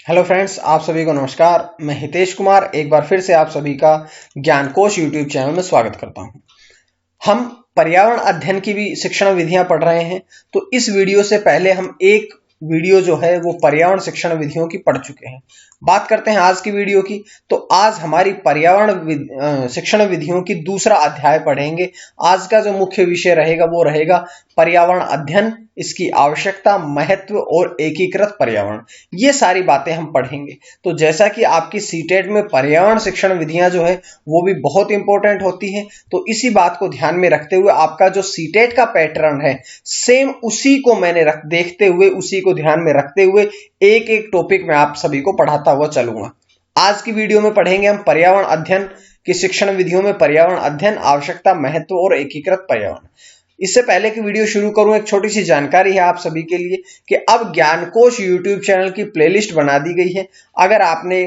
Hello friends, आप सभी को नमस्कार। मैं हितेश कुमार एक बार फिर से आप सभी का ज्ञान कोश यूट्यूब चैनल में स्वागत करता हूं। हम पर्यावरण अध्ययन की भी शिक्षण विधियां पढ़ रहे हैं। तो इस वीडियो से पहले हम एक वीडियो जो है वो पर्यावरण शिक्षण विधियों की पढ़ चुके हैं। बात करते हैं आज की वीडियो की। तो आज हमारी पर्यावरण शिक्षण विधियों की दूसरा अध्याय पढ़ेंगे। आज का जो मुख्य विषय रहेगा वो रहेगा पर्यावरण अध्ययन, इसकी आवश्यकता, महत्व और एकीकृत पर्यावरण। ये सारी बातें हम पढ़ेंगे। तो जैसा कि आपकी सीटेट में पर्यावरण शिक्षण विधियां जो है वो भी बहुत इंपॉर्टेंट होती हैं, तो इसी बात को ध्यान में रखते हुए आपका जो सीटेट का पैटर्न है सेम उसी को मैंने देखते हुए, उसी को ध्यान में रखते हुए एक एक टॉपिक में आप सभी को पढ़ाता हुआ चलूंगा। आज की वीडियो में पढ़ेंगे हम पर्यावरण अध्ययन की शिक्षण विधियों में पर्यावरण अध्ययन, आवश्यकता, महत्व और एकीकृत पर्यावरण। इससे पहले कि वीडियो शुरू करूं, एक छोटी सी जानकारी है आप सभी के लिए कि अब ज्ञानकोश यूट्यूब चैनल की प्लेलिस्ट बना दी गई है। अगर आपने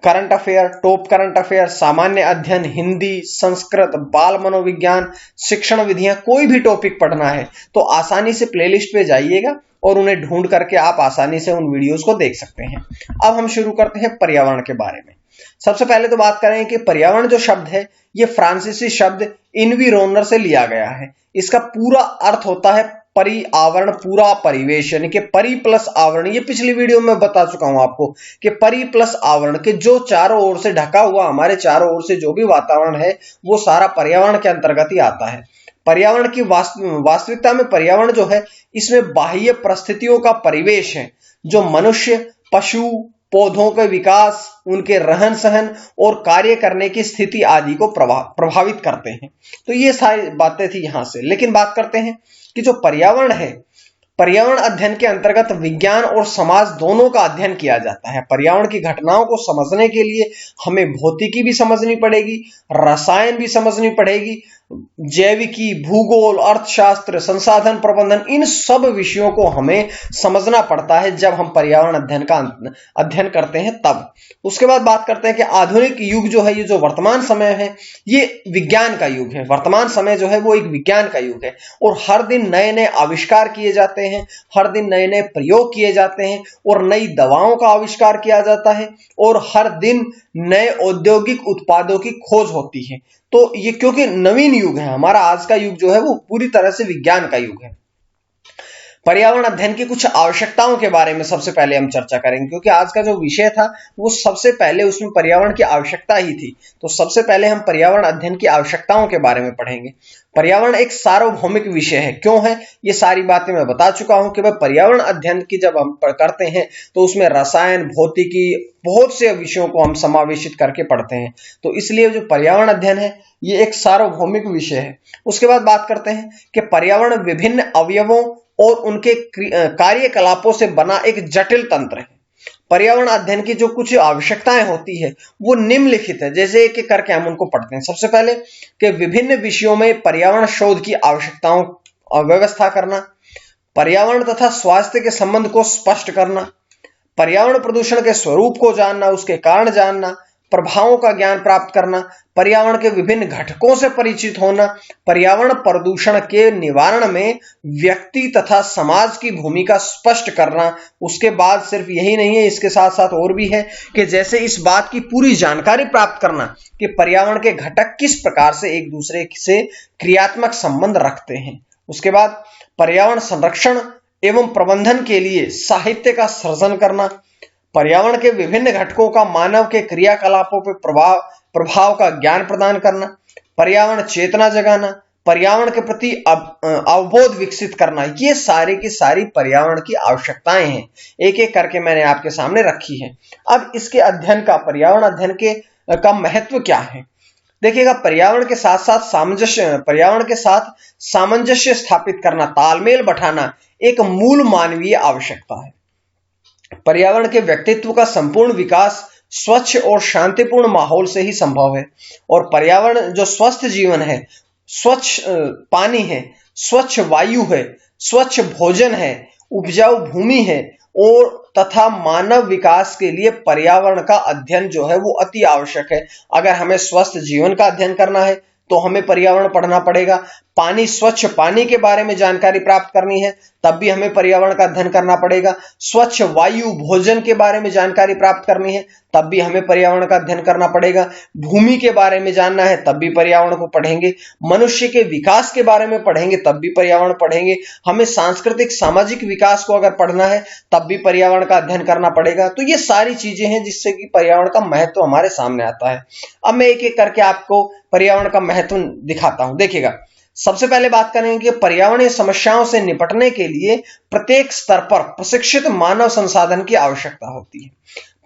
current affair, top current affair, सामान्य अध्ययन, हिंदी, संस्कृत, बाल मनोविज्ञान, शिक्षण विधियां, कोई भी टॉपिक पढ़ना है तो आसानी से प्लेलिस्ट पे जाइएगा और उन्हें ढूंढ करके आप आसानी से उन वीडियोस को देख सकते हैं। अब हम शुरू करते हैं पर्यावरण के बारे में। सबसे पहले तो बात करें कि पर्यावरण जो शब्द है ये फ्रांसीसी शब्द इन्विरोनर से लिया गया है। इसका पूरा अर्थ होता है परिआवरण, पूरा परिवेश, यानी कि परि प्लस आवरण। ये पिछली वीडियो में बता चुका हूं आपको कि परि प्लस आवरण के जो चारों ओर से ढका हुआ, हमारे चारों ओर से जो भी वातावरण है वो सारा पर्यावरण के अंतर्गत ही आता है। पर्यावरण की वास्तविकता में पर्यावरण जो है इसमें बाह्य परिस्थितियों का परिवेश है जो मनुष्य, पशु, पौधों के विकास, उनके रहन सहन और कार्य करने की स्थिति आदि को प्रभावित करते हैं। तो ये सारी बातें थी यहां से। लेकिन बात करते हैं कि जो पर्यावरण है, पर्यावरण अध्ययन के अंतर्गत विज्ञान और समाज दोनों का अध्ययन किया जाता है। पर्यावरण की घटनाओं को समझने के लिए हमें भौतिकी भी समझनी पड़ेगी, रसायन भी समझनी पड़ेगी, जैविकी, भूगोल, अर्थशास्त्र, संसाधन प्रबंधन, इन सब विषयों को हमें समझना पड़ता है जब हम पर्यावरण अध्ययन का अध्ययन करते हैं तब। उसके बाद बात करते हैं कि आधुनिक युग जो है, ये जो वर्तमान समय है ये विज्ञान का युग है। वर्तमान समय जो है वो एक विज्ञान का युग है और हर दिन नए नए आविष्कार किए जाते हैं, हर दिन नए नए प्रयोग किए जाते हैं और नई दवाओं का आविष्कार किया जाता है और हर दिन नए औद्योगिक उत्पादों की खोज होती है। तो ये क्योंकि नवीन युग है, हमारा आज का युग जो है वो पूरी तरह से विज्ञान का युग है। पर्यावरण अध्ययन की कुछ आवश्यकताओं के बारे में सबसे पहले हम चर्चा करेंगे, क्योंकि आज का जो विषय था वो सबसे पहले उसमें पर्यावरण की आवश्यकता ही थी। तो सबसे पहले हम पर्यावरण अध्ययन की आवश्यकताओं के बारे में पढ़ेंगे। पर्यावरण एक सार्वभौमिक विषय है। क्यों है? ये सारी बातें मैं बता चुका हूं कि भाई पर्यावरण अध्ययन की जब हम करते हैं तो उसमें रसायन, भौतिकी, बहुत से विषयों को हम समावेशित करके पढ़ते हैं। तो इसलिए जो पर्यावरण अध्ययन है ये एक सार्वभौमिक विषय है। उसके बाद बात करते हैं कि पर्यावरण विभिन्न अवयवों और उनके कार्यकलापों से बना एक जटिल तंत्र है। पर्यावरण अध्ययन की जो कुछ आवश्यकताएं होती है वो निम्नलिखित है, जैसे एक एक करके हम उनको पढ़ते हैं। सबसे पहले कि विभिन्न विषयों में पर्यावरण शोध की आवश्यकताओं व्यवस्था करना, पर्यावरण तथा स्वास्थ्य के संबंध को स्पष्ट करना, पर्यावरण प्रदूषण के स्वरूप को जानना, उसके कारण जानना, प्रभावों का ज्ञान प्राप्त करना, पर्यावरण के विभिन्न घटकों से परिचित होना, पर्यावरण प्रदूषण के निवारण में व्यक्ति तथा समाज की भूमिका स्पष्ट करना। उसके बाद सिर्फ यही नहीं है, इसके साथ साथ और भी है कि जैसे इस बात की पूरी जानकारी प्राप्त करना कि पर्यावरण के घटक किस प्रकार से एक दूसरे से क्रियात्मक संबंध रखते हैं। उसके बाद पर्यावरण संरक्षण एवं प्रबंधन के लिए साहित्य का सृजन करना, पर्यावरण के विभिन्न घटकों का मानव के क्रियाकलापों पर प्रभाव का ज्ञान प्रदान करना, पर्यावरण चेतना जगाना, पर्यावरण के प्रति अवबोध विकसित करना। ये सारी की सारी पर्यावरण की आवश्यकताएं हैं, एक एक करके मैंने आपके सामने रखी है। अब इसके अध्ययन का, पर्यावरण अध्ययन का महत्व क्या है? देखिएगा, पर्यावरण के साथ सामंजस्य स्थापित करना, तालमेल बैठाना एक मूल मानवीय आवश्यकता है। पर्यावरण के व्यक्तित्व का संपूर्ण विकास स्वच्छ और शांतिपूर्ण माहौल से ही संभव है। और पर्यावरण जो स्वस्थ जीवन है, स्वच्छ पानी है, स्वच्छ वायु है, स्वच्छ भोजन है, उपजाऊ भूमि है और तथा मानव विकास के लिए पर्यावरण का अध्ययन जो है वो अति आवश्यक है। अगर हमें स्वस्थ जीवन का अध्ययन करना है तो हमें पर्यावरण पढ़ना पड़ेगा। पानी, स्वच्छ पानी के बारे में जानकारी प्राप्त करनी है तब भी हमें पर्यावरण का अध्ययन करना पड़ेगा। स्वच्छ वायु, भोजन के बारे में जानकारी प्राप्त करनी है तब भी हमें पर्यावरण का अध्ययन करना पड़ेगा। भूमि के बारे में जानना है तब भी पर्यावरण को पढ़ेंगे। मनुष्य के विकास के बारे में पढ़ेंगे तब भी पर्यावरण पढ़ेंगे। हमें सांस्कृतिक सामाजिक विकास को अगर पढ़ना है तब भी पर्यावरण का अध्ययन करना पड़ेगा। तो ये सारी चीजें हैं जिससे कि पर्यावरण का महत्व हमारे सामने आता है। अब मैं एक एक करके आपको पर्यावरण का महत्व दिखाता हूं। देखिएगा, सबसे पहले बात करेंगे कि पर्यावरणीय समस्याओं से निपटने के लिए प्रत्येक स्तर पर प्रशिक्षित मानव संसाधन की आवश्यकता होती है।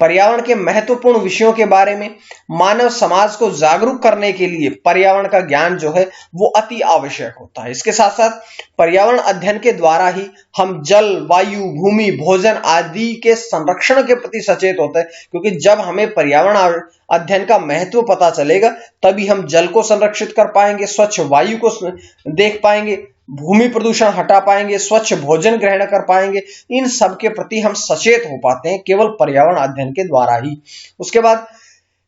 पर्यावरण के महत्वपूर्ण विषयों के बारे में मानव समाज को जागरूक करने के लिए पर्यावरण का ज्ञान जो है वो अति आवश्यक होता है। इसके साथ साथ पर्यावरण अध्ययन के द्वारा ही हम जल, वायु, भूमि, भोजन आदि के संरक्षण के प्रति सचेत होते हैं, क्योंकि जब हमें पर्यावरण अध्ययन का महत्व पता चलेगा तभी हम जल को संरक्षित कर पाएंगे, स्वच्छ वायु को देख पाएंगे, भूमि प्रदूषण हटा पाएंगे, स्वच्छ भोजन ग्रहण कर पाएंगे। इन सब के प्रति हम सचेत हो पाते हैं केवल पर्यावरण अध्ययन के द्वारा ही। उसके बाद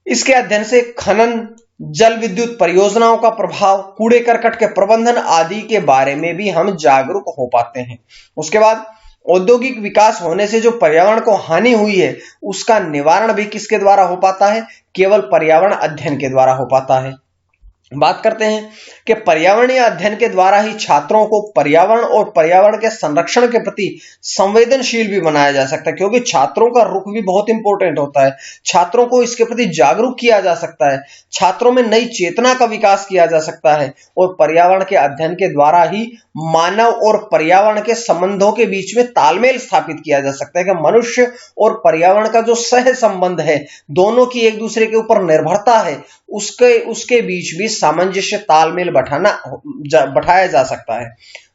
इसके अध्ययन से खनन, जल विद्युत परियोजनाओं का प्रभाव, कूड़े करकट के प्रबंधन आदि के बारे में भी हम जागरूक हो पाते हैं। उसके बाद औद्योगिक विकास होने से जो पर्यावरण को हानि हुई है उसका निवारण भी किसके द्वारा हो पाता है? केवल पर्यावरण अध्ययन के द्वारा हो पाता है। बात करते हैं कि पर्यावरणीय अध्ययन के द्वारा ही छात्रों को पर्यावरण और पर्यावरण के संरक्षण के प्रति संवेदनशील भी बनाया जा सकता है, क्योंकि छात्रों का रुख भी बहुत इंपॉर्टेंट होता है। छात्रों को इसके प्रति जागरूक किया जा सकता है, छात्रों में नई चेतना का विकास किया जा सकता है और पर्यावरण के अध्ययन के द्वारा ही मानव और पर्यावरण के संबंधों के बीच में तालमेल स्थापित किया जा सकता है कि मनुष्य और पर्यावरण का जो सह संबंध है, दोनों की एक दूसरे के ऊपर निर्भरता है, उसके बीच भी सामंजस्य तालमेल बैठाया जा सकता है।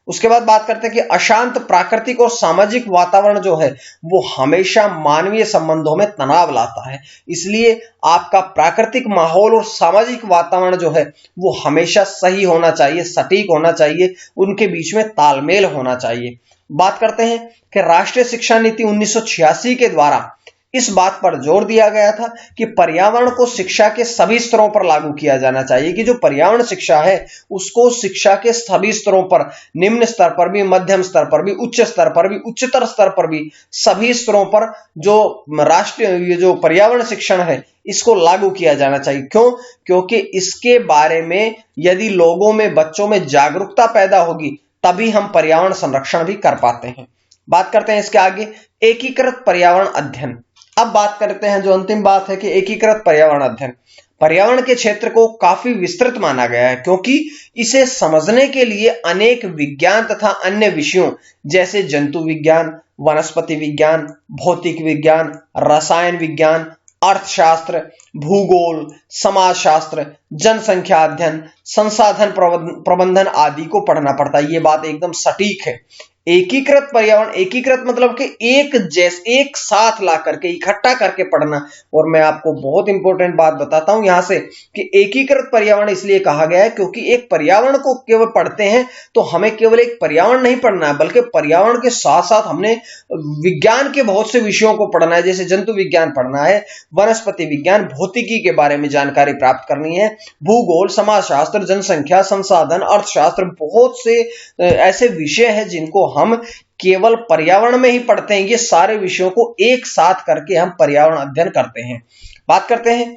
उसके बाद बात करते हैं कि अशांत प्राकृतिक और सामाजिक वातावरण जो है वो हमेशा मानवीय संबंधों में तनाव लाता है। इसलिए आपका प्राकृतिक माहौल और सामाजिक वातावरण जो है वो हमेशा सही होना चाहिए, सटीक होना चाहिए, उनके बीच में तालमेल होना चाहिए। बात करते हैं कि राष्ट्रीय शिक्षा नीति 1986 के द्वारा इस बात पर जोर दिया गया था कि पर्यावरण को शिक्षा के सभी स्तरों पर लागू किया जाना चाहिए, कि जो पर्यावरण शिक्षा है उसको शिक्षा के सभी स्तरों पर, निम्न स्तर पर भी, मध्यम स्तर पर भी, उच्च स्तर पर भी, उच्चतर स्तर पर भी, सभी स्तरों पर जो राष्ट्रीय जो पर्यावरण शिक्षण है इसको लागू किया जाना चाहिए। क्यों? क्योंकि इसके बारे में यदि लोगों में, बच्चों में जागरूकता पैदा होगी तभी हम पर्यावरण संरक्षण भी कर पाते हैं। बात करते हैं इसके आगे, एकीकृत पर्यावरण अध्ययन। अब बात करते हैं जो अंतिम बात है कि एकीकृत पर्यावरण अध्ययन। पर्यावरण के क्षेत्र को काफी विस्तृत माना गया है, क्योंकि इसे समझने के लिए अनेक विज्ञान तथा अन्य विषयों जैसे जंतु विज्ञान, वनस्पति विज्ञान, भौतिक विज्ञान, रसायन विज्ञान, अर्थशास्त्र, भूगोल, समाजशास्त्र, जनसंख्या अध्ययन, संसाधन प्रबंधन आदि को पढ़ना पड़ता है। ये बात एकदम सटीक है। एकीकृत पर्यावरण, एकीकृत मतलब कि एक साथ ला करके, इकट्ठा करके पढ़ना। और मैं आपको बहुत इंपॉर्टेंट बात बताता हूं यहां से कि एकीकृत पर्यावरण इसलिए कहा गया है क्योंकि एक पर्यावरण को केवल पढ़ते हैं तो हमें केवल एक पर्यावरण नहीं पढ़ना है, बल्कि पर्यावरण के साथ साथ हमने विज्ञान के बहुत से विषयों को पढ़ना है, जैसे जंतु विज्ञान पढ़ना है, वनस्पति विज्ञान, भौतिकी के बारे में जानकारी प्राप्त करनी है, भूगोल, समाजशास्त्र, जनसंख्या, संसाधन, अर्थशास्त्र, बहुत से ऐसे विषय हैं जिनको हम केवल पर्यावरण में ही पढ़ते हैं। ये सारे विषयों को एक साथ करके हम पर्यावरण अध्ययन करते हैं। बात करते हैं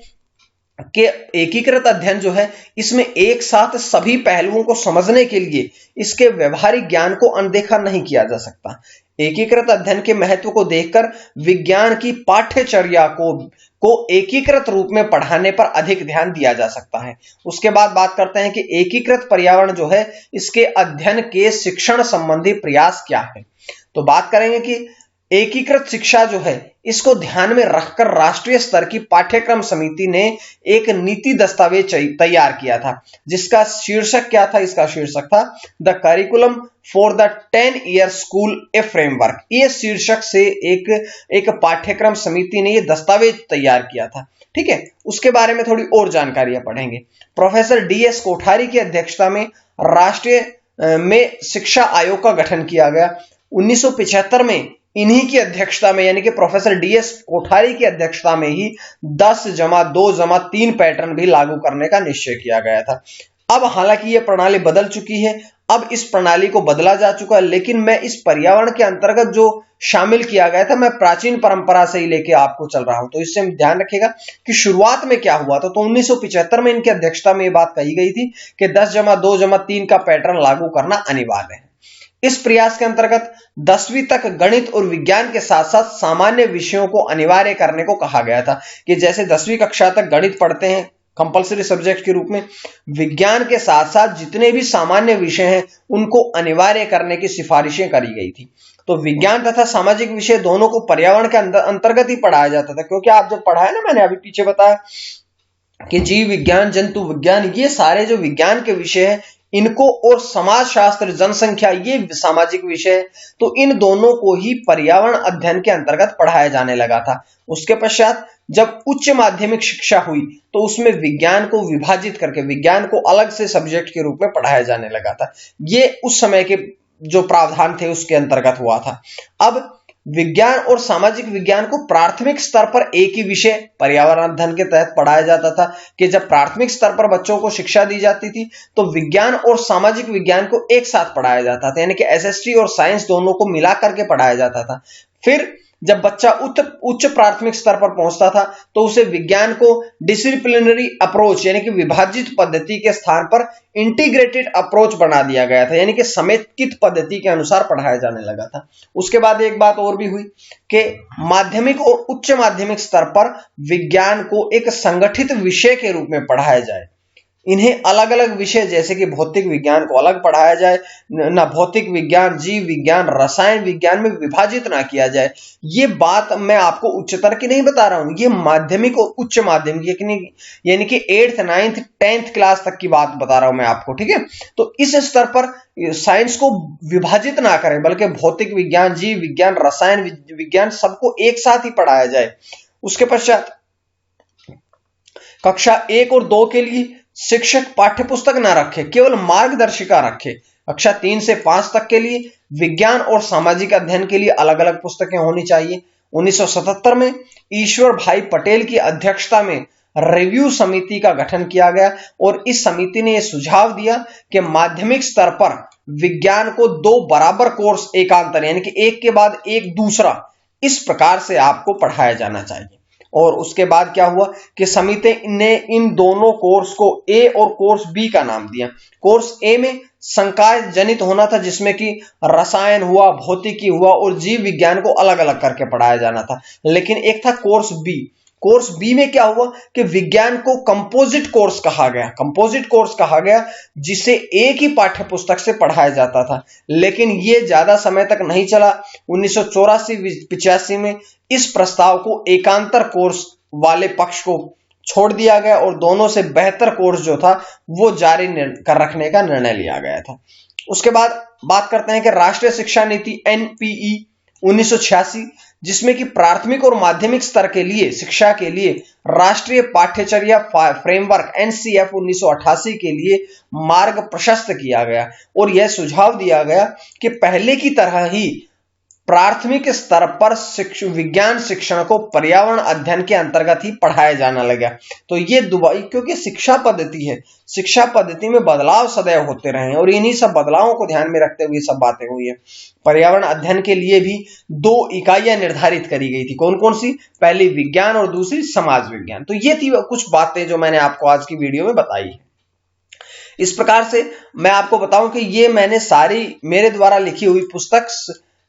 कि एकीकृत अध्ययन जो है इसमें एक साथ सभी पहलुओं को समझने के लिए इसके व्यवहारिक ज्ञान को अनदेखा नहीं किया जा सकता। एकीकृत अध्ययन के महत्व को देखकर विज्ञान की पाठ्यचर्या को एकीकृत रूप में पढ़ाने पर अधिक ध्यान दिया जा सकता है। उसके बाद बात करते हैं कि एकीकृत पर्यावरण जो है इसके अध्ययन के शिक्षण संबंधी प्रयास क्या है। तो बात करेंगे कि एकीकृत शिक्षा जो है इसको ध्यान में रखकर राष्ट्रीय स्तर की पाठ्यक्रम समिति ने एक नीति दस्तावेज तैयार किया था, जिसका शीर्षक क्या था? इसका शीर्षक था the curriculum for the 10 year school A framework. ये शीर्षक से एक पाठ्यक्रम समिति ने ये दस्तावेज तैयार किया था। ठीक है, उसके बारे में थोड़ी और जानकारियां पढ़ेंगे। प्रोफेसर DS कोठारी की अध्यक्षता में राष्ट्रीय में शिक्षा आयोग का गठन किया गया। 1975 में इन्हीं की अध्यक्षता में, यानी कि प्रोफेसर DS कोठारी की अध्यक्षता में ही 10+2+3 पैटर्न भी लागू करने का निश्चय किया गया था। अब हालांकि यह प्रणाली बदल चुकी है, अब इस प्रणाली को बदला जा चुका है, लेकिन मैं इस पर्यावरण के अंतर्गत जो शामिल किया गया था, मैं प्राचीन परंपरा से ही लेके आपको चल रहा हूं। तो इससे ध्यान रखिएगा कि शुरुआत में क्या हुआ था। तो 1975 में इनकी अध्यक्षता में यह बात कही गई थी कि 10+2+3 का पैटर्न लागू करना अनिवार्य है। इस प्रयास के अंतर्गत 10वीं तक गणित और विज्ञान के साथ साथ सामान्य विषयों को अनिवार्य करने को कहा गया था कि जैसे 10वीं कक्षा तक गणित पढ़ते हैं कंपलसरी सब्जेक्ट के रूप में, विज्ञान के साथ साथ जितने भी सामान्य विषय हैं उनको अनिवार्य करने की सिफारिशें करी गई थी। तो विज्ञान तथा सामाजिक विषय दोनों को पर्यावरण के अंतर्गत ही पढ़ाया जाता था, क्योंकि आप जब पढ़ा है ना, मैंने अभी पीछे बताया कि जीव विज्ञान, जंतु विज्ञान, ये सारे जो विज्ञान के विषय है इनको, और समाज शास्त्र, जनसंख्या, ये सामाजिक विषय है, तो इन दोनों को ही पर्यावरण अध्ययन के अंतर्गत पढ़ाया जाने लगा था। उसके पश्चात जब उच्च माध्यमिक शिक्षा हुई तो उसमें विज्ञान को विभाजित करके विज्ञान को अलग से सब्जेक्ट के रूप में पढ़ाया जाने लगा था। ये उस समय के जो प्रावधान थे उसके अंतर्गत हुआ था। अब विज्ञान और सामाजिक विज्ञान को प्राथमिक स्तर पर एक ही विषय पर्यावरण अध्ययन के तहत पढ़ाया जाता था कि जब प्राथमिक स्तर पर बच्चों को शिक्षा दी जाती थी तो विज्ञान और सामाजिक विज्ञान को एक साथ पढ़ाया जाता था, यानी कि एसएसटी और साइंस दोनों को मिला करके पढ़ाया जाता था। फिर जब बच्चा उच्च प्राथमिक स्तर पर पहुंचता था तो उसे विज्ञान को डिसिप्लिनरी अप्रोच यानी कि विभाजित पद्धति के स्थान पर इंटीग्रेटेड अप्रोच बना दिया गया था, यानी कि समेकित पद्धति के अनुसार पढ़ाया जाने लगा था। उसके बाद एक बात और भी हुई कि माध्यमिक और उच्च माध्यमिक स्तर पर विज्ञान को एक संगठित विषय के रूप में पढ़ाया जाए। इन्हें अलग अलग विषय जैसे कि भौतिक विज्ञान को अलग पढ़ाया जाए, ना भौतिक विज्ञान, जीव विज्ञान, रसायन विज्ञान में विभाजित ना किया जाए। ये बात मैं आपको उच्चतर की नहीं बता रहा हूं, ये माध्यमिक और उच्च माध्यमिक यानी कि 8th 9th 10th क्लास तक की बात बता रहा हूं मैं आपको, ठीक है। तो इस स्तर पर साइंस को विभाजित ना करें, बल्कि भौतिक विज्ञान, जीव विज्ञान, रसायन विज्ञान सबको एक साथ ही पढ़ाया जाए। उसके पश्चात कक्षा 1 और 2 के लिए शिक्षक पाठ्यपुस्तक ना रखे, केवल मार्गदर्शिका रखे। कक्षा 3 से 5 तक के लिए विज्ञान और सामाजिक अध्ययन के लिए अलग अलग पुस्तकें होनी चाहिए। 1977 में ईश्वर भाई पटेल की अध्यक्षता में रिव्यू समिति का गठन किया गया और इस समिति ने यह सुझाव दिया कि माध्यमिक स्तर पर विज्ञान को 2 बराबर कोर्स एकांतर यानी कि एक के बाद एक दूसरा, इस प्रकार से आपको पढ़ाया जाना चाहिए। और उसके बाद क्या हुआ कि समिति ने इन दोनों कोर्स को ए और कोर्स बी का नाम दिया। कोर्स ए में संकाय जनित होना था, जिसमें कि रसायन हुआ, भौतिकी हुआ और जीव विज्ञान को अलग अलग करके पढ़ाया जाना था। लेकिन एक था कोर्स बी। कोर्स बी में क्या हुआ कि विज्ञान को कंपोजिट कोर्स कहा गया। कंपोजिट कोर्स कहा गया जिसे एक ही पाठ्यपुस्तक से पढ़ाया जाता था, लेकिन यह ज्यादा समय तक नहीं चला। 1984-85 में इस प्रस्ताव को एकांतर कोर्स वाले पक्ष को छोड़ दिया गया और दोनों से बेहतर कोर्स जो था वो जारी कर रखने का निर्णय लिया गया था। उसके बाद बात करते हैं कि राष्ट्रीय शिक्षा नीति NPE 1986, जिसमें कि प्राथमिक और माध्यमिक स्तर के लिए शिक्षा के लिए राष्ट्रीय पाठ्यचर्या फ्रेमवर्क NCF 1988 के लिए मार्ग प्रशस्त किया गया और यह सुझाव दिया गया कि पहले की तरह ही प्राथमिक स्तर पर विज्ञान शिक्षण को पर्यावरण अध्ययन के अंतर्गत ही पढ़ाया जाने लगा। तो ये दुबई, क्योंकि शिक्षा पद्धति है, शिक्षा पद्धति में बदलाव सदैव होते रहे और इन्हीं सब बदलावों को ध्यान में रखते हुए सब बातें हुई है। पर्यावरण अध्ययन के लिए भी 2 इकाइयां निर्धारित करी गई थी। कौन कौन सी? पहली विज्ञान और दूसरी समाज विज्ञान। तो ये थी कुछ बातें जो मैंने आपको आज की वीडियो में बताई है। इस प्रकार से मैं आपको बताऊं कि ये मैंने सारी मेरे द्वारा लिखी हुई पुस्तक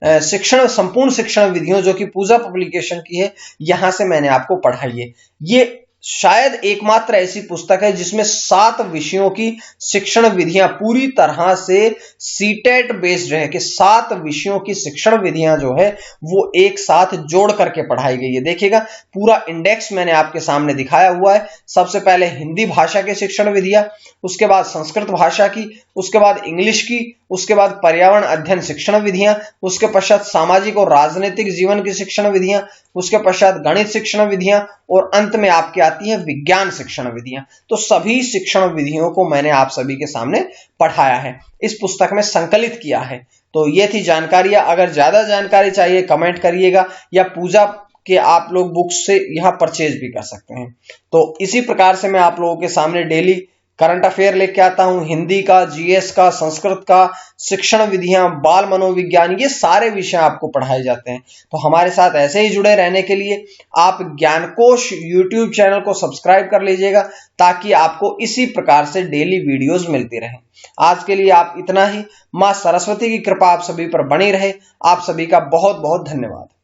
शिक्षण, संपूर्ण शिक्षण विधियों, जो कि पूजा पब्लिकेशन की है, यहां से मैंने आपको पढ़ाई है। ये शायद एकमात्र ऐसी पुस्तक है जिसमें 7 विषयों की शिक्षण विधियां पूरी तरह से सीटेट बेस्ड है, कि 7 विषयों की शिक्षण विधियां जो है वो एक साथ जोड़ करके पढ़ाई गई है। देखिएगा पूरा इंडेक्स मैंने आपके सामने दिखाया हुआ है। सबसे पहले हिंदी भाषा की शिक्षण विधियां, उसके बाद संस्कृत भाषा की, उसके बाद इंग्लिश की, उसके बाद पर्यावरण अध्ययन शिक्षण विधियां, उसके पश्चात सामाजिक और राजनीतिक जीवन की शिक्षण विधियां, उसके पश्चात गणित शिक्षण विधियां और अंत में आपके आती है विज्ञान शिक्षण विधियां। तो सभी शिक्षण विधियों को मैंने आप सभी के सामने पढ़ाया है, इस पुस्तक में संकलित किया है। तो ये थी जानकारियां। अगर ज्यादा जानकारी चाहिए कमेंट करिएगा, या पूजा के आप लोग बुक्स से यहां परचेज भी कर सकते हैं। तो इसी प्रकार से मैं आप लोगों के सामने डेली करंट अफेयर लेके आता हूं, हिंदी का, जीएस का, संस्कृत का, शिक्षण विधियां, बाल मनोविज्ञान, ये सारे विषय आपको पढ़ाए जाते हैं। तो हमारे साथ ऐसे ही जुड़े रहने के लिए आप ज्ञानकोश यूट्यूब चैनल को सब्सक्राइब कर लीजिएगा, ताकि आपको इसी प्रकार से डेली वीडियोस मिलती रहें। आज के लिए आप इतना ही। मां सरस्वती की कृपा आप सभी पर बनी रहे। आप सभी का बहुत बहुत धन्यवाद।